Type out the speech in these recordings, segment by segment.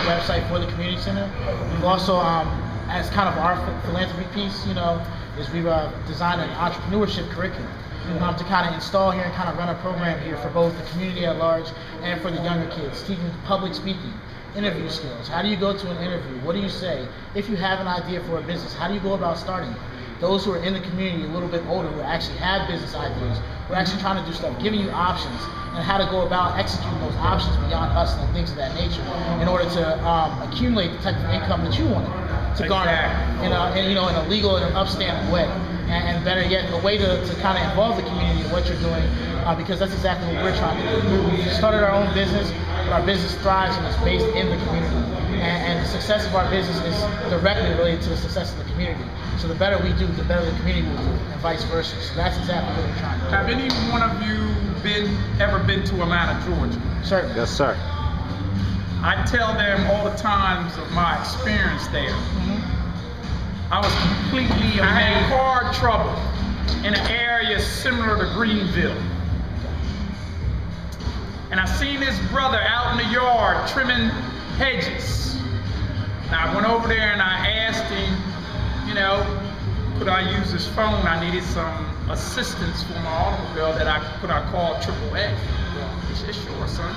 website for the community center. We've also, as kind of our philanthropy piece, is we've designed an entrepreneurship curriculum to kind of install here and kind of run a program here for both the community at large and for the younger kids, teaching public speaking, interview skills. How do you go to an interview? What do you say? If you have an idea for a business, how do you go about starting it? Those who are in the community a little bit older, who actually have business ideas, who are actually trying to do stuff, giving you options and how to go about executing those options beyond hustling and things of that nature in order to accumulate the type of income that you wanted to garner in a legal and an upstanding way. And better yet, a way to kind of involve the community in what you're doing, because that's exactly what we're trying to do. We started our own business, but our business thrives and it's based in the community. And the success of our business is directly related to the success of the community. So the better we do, the better the community will do, and vice versa. So that's exactly what we're trying to do. Have any one of you ever been to Atlanta, Georgia? Certainly. Yes, sir. I tell them all the times of my experience there. I was completely amazed. I had car trouble in an area similar to Greenville. And I seen this brother out in the yard trimming hedges. And I went over there and I asked him, could I use his phone? I needed some assistance for my automobile that I call AAA. He said, sure, son.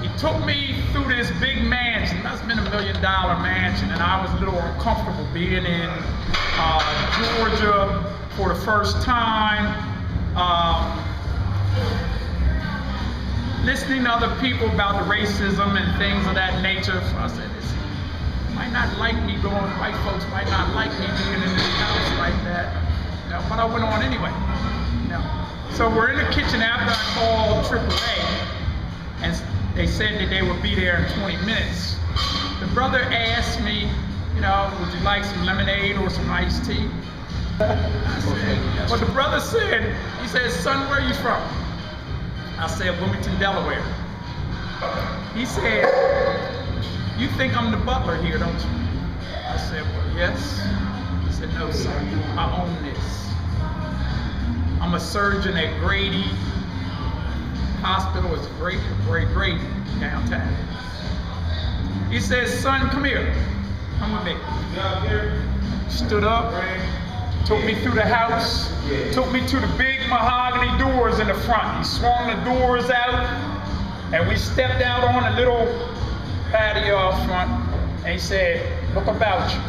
He took me through this big mansion. That's been $1 million mansion, and I was a little uncomfortable being in Georgia for the first time. Listening to other people about the racism and things of that nature. So I said, might not like me going, white folks might not like me being in this house like that. But I went on anyway. So we're in the kitchen after I called AAA, and they said that they would be there in 20 minutes. The brother asked me, would you like some lemonade or some iced tea? I said, but the brother said, he said, son, where are you from? I said, Wilmington, Delaware. He said, you think I'm the butler here, don't you? I said, well, yes. He said, no, son, I own this. I'm a surgeon at Grady Hospital. It's Grady downtown. He says, son, come here. Come with me. Stood up, took me through the house, took me to the big mahogany doors in the front. He swung the doors out, and we stepped out on a little patio out front, and he said, look about you.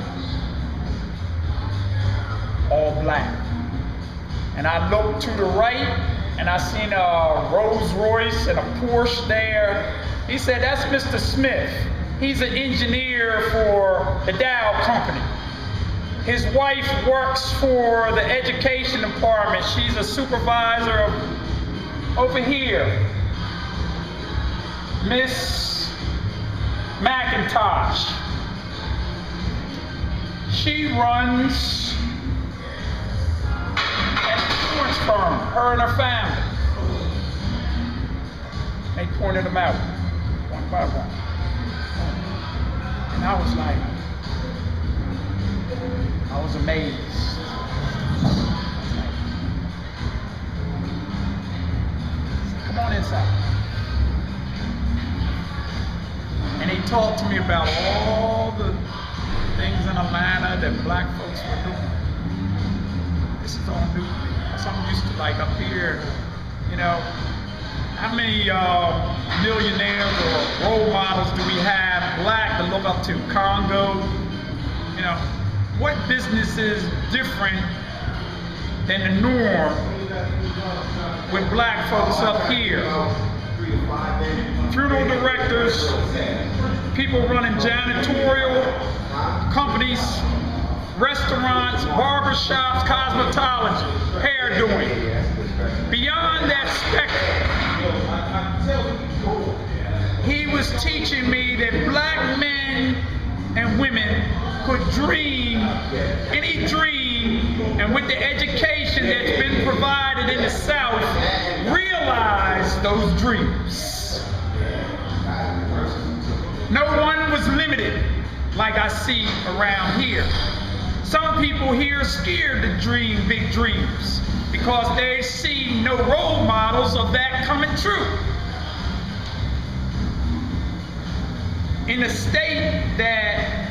All black. And I looked to the right, and I seen a Rolls Royce and a Porsche there. He said, that's Mr. Smith. He's an engineer for the Dow Company. His wife works for the education department. She's a supervisor over here. Miss McIntosh. She runs an insurance firm, her and her family. They pointed them out, one by one. And I was like, I was amazed. Come on inside. And he talked to me about all the things in Atlanta that black folks were doing. This is all new to me. I'm used to, like, up here, how many millionaires or role models do we have, black, to look up to? Congo, what business is different than the norm with black folks up here? Funeral directors, people running janitorial companies, restaurants, barbershops, cosmetology, hair doing. Beyond that spectrum, he was teaching me that black men and women could dream any dream, and with the education that's been provided in the South, realize those dreams. No one was limited like I see around here. Some people here are scared to dream big dreams because they see no role models of that coming true. in a state that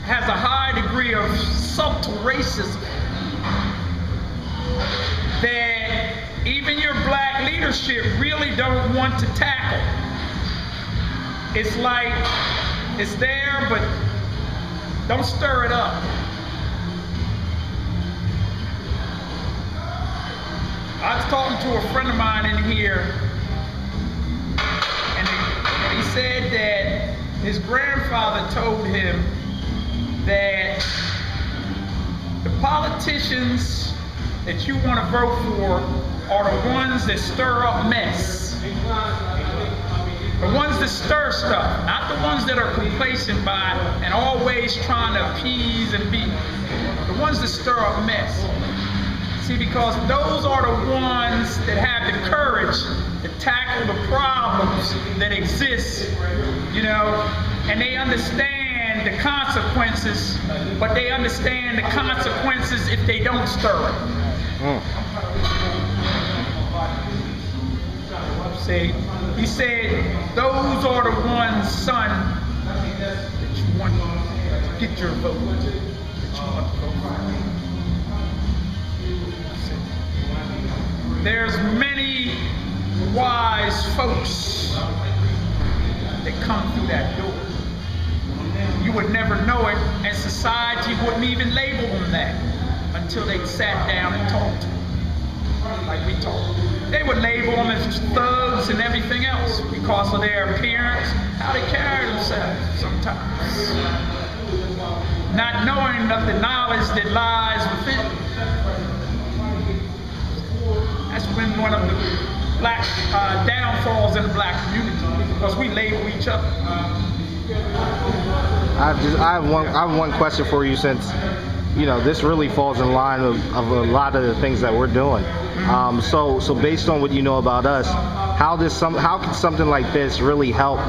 has a high degree of subtle racism, that even your black leadership really don't want to tackle. It's like it's there, but don't stir it up. I was talking to a friend of mine in here, and he said that his grandfather told him that the politicians that you want to vote for are the ones that stir up mess. The ones that stir stuff, not the ones that are complacent by and always trying to appease and be. The ones that stir up mess. See, because those are the ones that have the courage to tackle the problems that exist, you know, and they understand the consequences, but they understand the consequences if they don't stir it. See, he said, those are the ones, son, that you want to get your vote, that you want to vote for. There's many wise folks that come through that door. You would never know it, and society wouldn't even label them that until they sat down and talked to them, like we talk. They would label them as thugs and everything else because of their appearance, how they carry themselves sometimes. Not knowing of the knowledge that lies within. That's been one of the black downfalls in the black community, because we label each other. I have one question for you, since this really falls in line of a lot of the things that we're doing. So based on what you know about us, how can something like this really help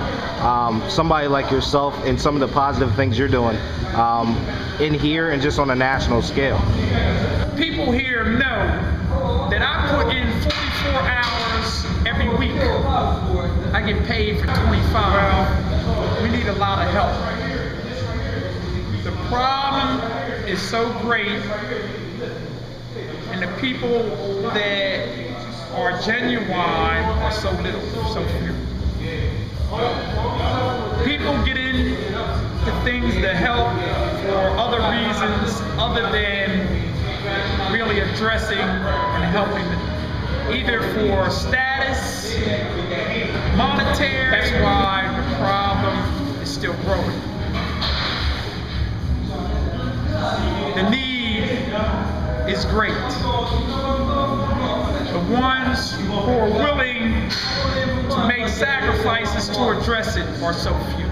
somebody like yourself and some of the positive things you're doing in here and just on a national scale? People here know that I put in 44 hours every week. I get paid for 25. We need a lot of help. The problem is so great, and the people that are genuine are so little, so few. People get into things to help for other reasons other than really addressing and helping them, either for status, monetary. That's why the problem is still growing. The need is great. The ones who are willing to make sacrifices to address it are so few.